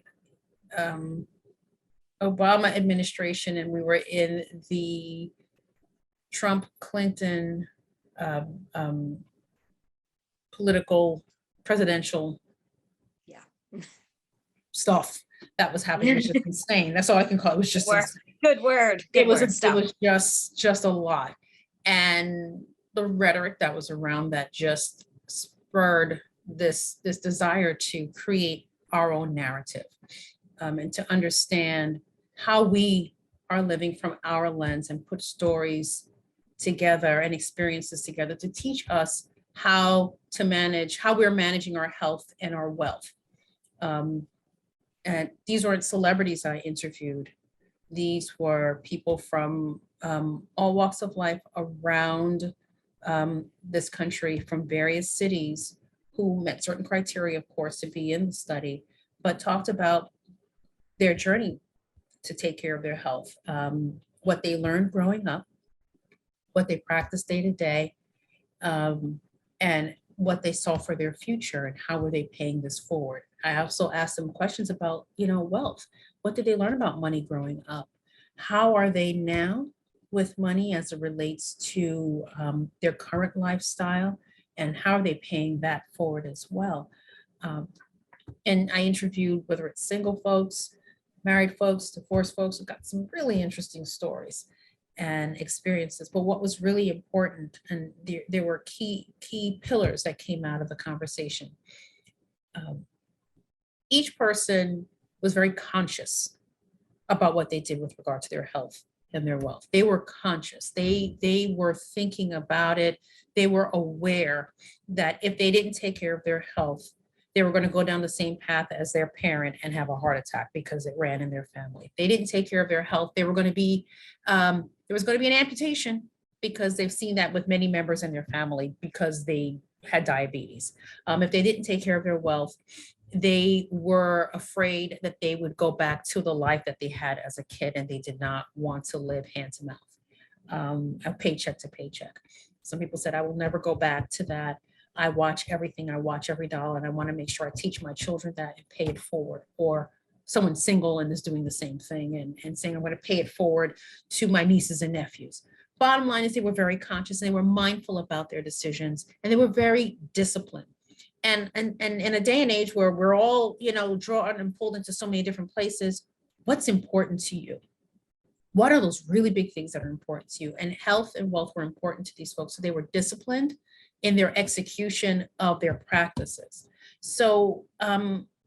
B: Obama administration, and we were in the Trump-Clinton presidential stuff that was happening. It was just insane. That's all I can call it. It was just insane.
C: Good word.
B: It
C: Good
B: was,
C: word.
B: it
C: Stop.
B: was just a lot. And the rhetoric that was around that just spurred this desire to create our own narrative, and to understand how we are living from our lens and put stories together and experiences together to teach us how to manage, how we're managing our health and our wealth. And these weren't celebrities I interviewed. These were people from all walks of life around this country, from various cities, who met certain criteria, of course, to be in the study, but talked about their journey to take care of their health, what they learned growing up, what they practiced day to day, and what they saw for their future and how were they paying this forward. I also asked them questions about, wealth. What did they learn about money growing up? How are they now with money as it relates to their current lifestyle? And how are they paying that forward as well? And I interviewed, whether it's single folks, married folks, divorced folks, who got some really interesting stories and experiences. But what was really important, and there were key pillars that came out of the conversation. Each person was very conscious about what they did with regard to their health and their wealth. They were conscious. They were thinking about it. They were aware that if they didn't take care of their health, they were going to go down the same path as their parent and have a heart attack because it ran in their family. If they didn't take care of their health, they were going to be, there was going to be an amputation, because they've seen that with many members in their family because they had diabetes. If they didn't take care of their wealth, they were afraid that they would go back to the life that they had as a kid, and they did not want to live hand to mouth, a paycheck to paycheck. Some people said, I will never go back to that. I watch everything, I watch every dollar, and I want to make sure I teach my children that and pay it forward. Or someone single and is doing the same thing and saying, I'm going to pay it forward to my nieces and nephews. Bottom line is they were very conscious, and they were mindful about their decisions, and they were very disciplined. And in a day and age where we're all, drawn and pulled into so many different places, what's important to you? What are those really big things that are important to you? And health and wealth were important to these folks. So they were disciplined in their execution of their practices. So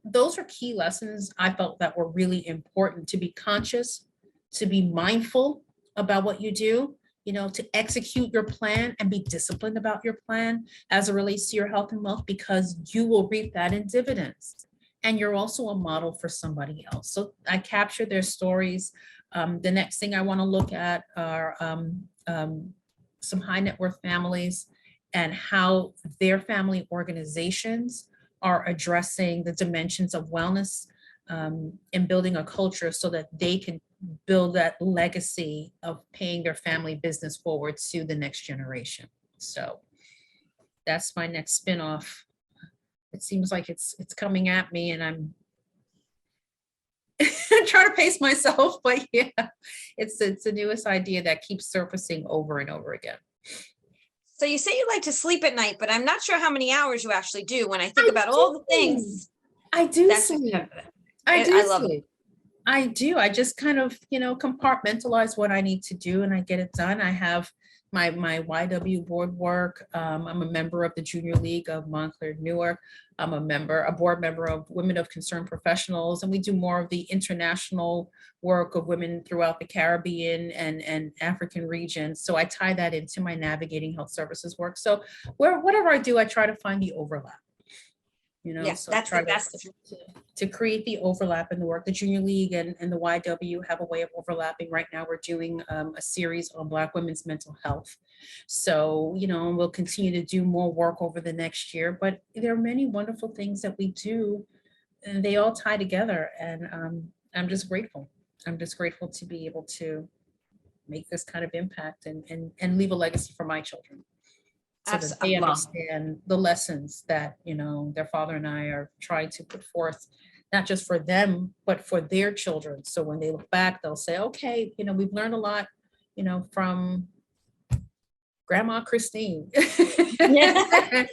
B: those are key lessons I felt that were really important: to be conscious, to be mindful about what you do, to execute your plan and be disciplined about your plan as it relates to your health and wealth, because you will reap that in dividends. And you're also a model for somebody else. So I captured their stories. The next thing I want to look at are some high net worth families and how their family organizations are addressing the dimensions of wellness, and building a culture so that they can build that legacy of paying their family business forward to the next generation. So that's my next spinoff. It seems like it's coming at me, and I'm trying to pace myself, but yeah, it's the newest idea that keeps surfacing over and over again.
C: So you say you like to sleep at night, but I'm not sure how many hours you actually do. When I think about all the things.
B: I do sleep. I love it. I do. I just kind of, compartmentalize what I need to do, and I get it done. I have my YW board work. I'm a member of the Junior League of Montclair, Newark. I'm a board member of Women of Concern Professionals, and we do more of the international work of women throughout the Caribbean and African regions. So I tie that into my navigating health services work. So whatever I do, I try to find the overlap.
C: Yes,
B: so
C: that's the best.
B: To create the overlap in the work. The Junior League and the YW have a way of overlapping. Right now, we're doing a series on Black women's mental health. So, we'll continue to do more work over the next year, but there are many wonderful things that we do, and they all tie together. And I'm just grateful. I'm just grateful to be able to make this kind of impact and leave a legacy for my children, so that they understand the lessons that, their father and I are trying to put forth, not just for them, but for their children. So when they look back, they'll say, okay, we've learned a lot, from Grandma Christine,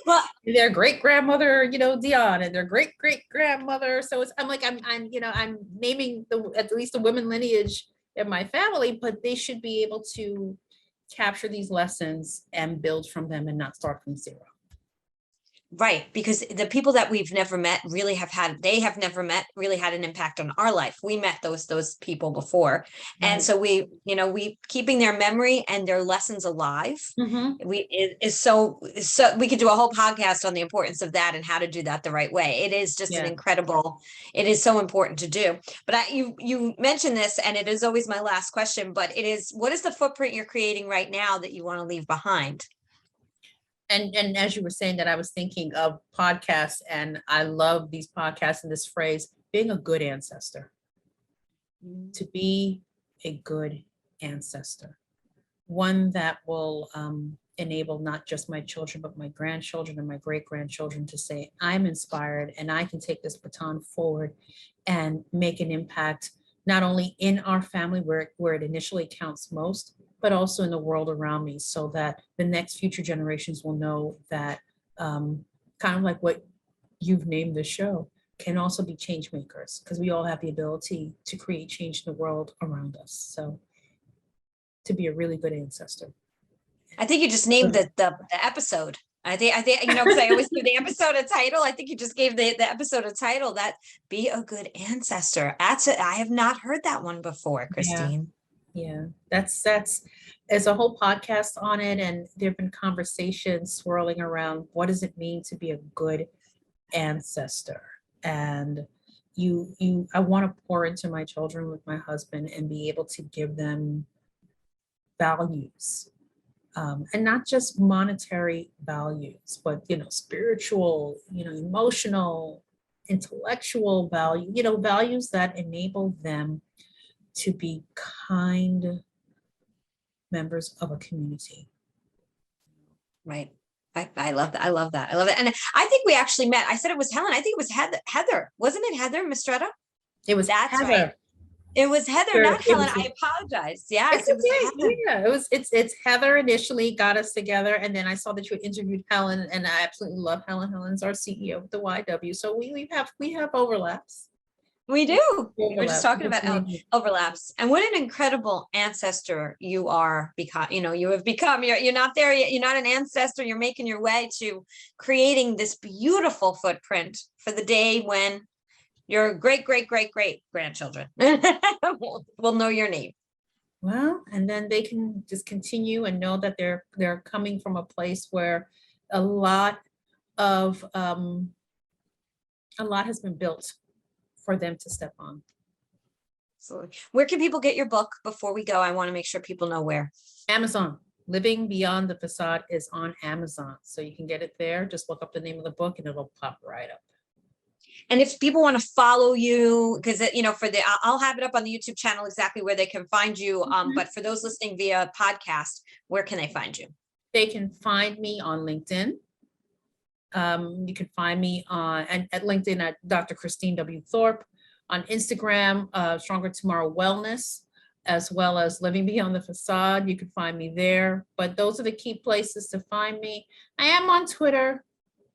C: Well,
B: their great grandmother, Dion, and their great great grandmother. So I'm naming at least the women lineage they're my family, but they should be able to capture these lessons and build from them and not start from zero.
C: Right, because the people that we've never met really they have never met, really had an impact on our life. We met those people before. And
B: Right.
C: so we keeping their memory and their lessons alive.
B: Mm-hmm.
C: So we could do a whole podcast on the importance of that and how to do that the right way. It is just it is so important to do. But you mentioned this, and it is always my last question, but what is the footprint you're creating right now that you want to leave behind?
B: And as you were saying that, I was thinking of podcasts, and I love these podcasts and this phrase, being a good ancestor. To be a good ancestor, one that will enable not just my children, but my grandchildren and my great-grandchildren to say, I'm inspired and I can take this baton forward and make an impact, not only in our family where it initially counts most, but also in the world around me, so that the next future generations will know that kind of like what you've named the show, can also be change makers, because we all have the ability to create change in the world around us. So to be a really good ancestor.
C: I think you just named the episode. I think, because I always give the episode a title. I think you just gave the episode a title, that be a good ancestor. That's it. I have not heard that one before, Christine.
B: Yeah, that's there's a whole podcast on it, and there have been conversations swirling around what does it mean to be a good ancestor. And I want to pour into my children with my husband and be able to give them values, and not just monetary values, but spiritual, emotional, intellectual value, values that enable them to be kind members of a community.
C: Right. I love that. I love that. I love it. And I think we actually met. I said it was Helen. I think it was Heather. Wasn't it Heather Mistretta?
B: It was
C: That's
B: Heather.
C: Right. It was Heather, not Helen. I apologize. Yes,
B: it was Heather. Yeah, it's Heather initially got us together, and then I saw that you had interviewed Helen, and I absolutely love Helen. Helen's our CEO of the YW, so we have overlaps.
C: We do. We're just talking about overlaps. And what an incredible ancestor you are, because you have become. You're not there yet. You're not an ancestor. You're making your way to creating this beautiful footprint for the day when your great grandchildren will know your name.
B: Well, and then they can just continue and know that they're coming from a place where a lot has been built for them to step on.
C: Absolutely. Where can people get your book before we go? I want to make sure people know where.
B: Amazon. Living Beyond the Facade is on Amazon. So you can get it there. Just look up the name of the book and it'll pop right up.
C: And if people want to follow you, because I'll have it up on the YouTube channel exactly where they can find you. But for those listening via podcast, where can they find you?
B: They can find me on LinkedIn. You can find me at LinkedIn at Dr. Christine W. Thorpe, on Instagram, Stronger Tomorrow Wellness, as well as Living Beyond the Facade. You can find me there, but those are the key places to find me. I am on Twitter,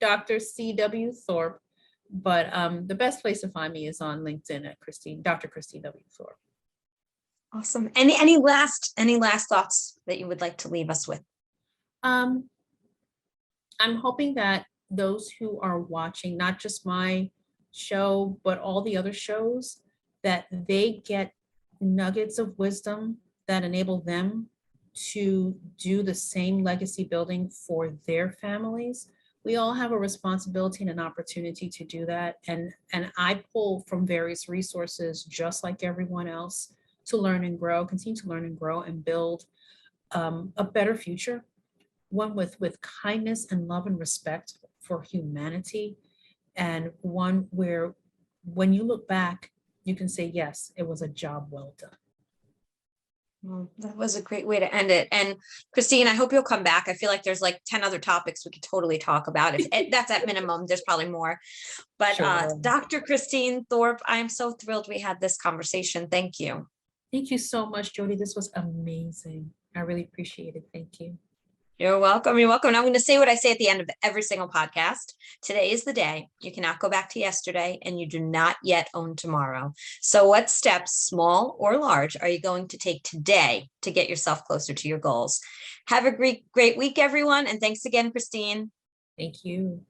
B: Dr. C.W. Thorpe, but the best place to find me is on LinkedIn at Dr. Christine W. Thorpe.
C: Awesome. Any last thoughts that you would like to leave us with?
B: I'm hoping that those who are watching, not just my show, but all the other shows, that they get nuggets of wisdom that enable them to do the same legacy building for their families. We all have a responsibility and an opportunity to do that. And I pull from various resources, just like everyone else, to learn and grow, continue to learn and grow and build a better future, one with kindness and love and respect for humanity, and one where when you look back, you can say, yes, it was a job well done.
C: Well, that was a great way to end it. And Christine, I hope you'll come back. I feel like there's like 10 other topics we could totally talk about. If that's at minimum, there's probably more. But sure. Dr. Christine Thorpe, I am so thrilled we had this conversation. Thank you.
B: Thank you so much, Jody. This was amazing. I really appreciate it. Thank you.
C: You're welcome. You're welcome. And I'm going to say what I say at the end of every single podcast. Today is the day. You cannot go back to yesterday, and you do not yet own tomorrow. So what steps, small or large, are you going to take today to get yourself closer to your goals? Have a great week, everyone. And thanks again, Christine.
B: Thank you.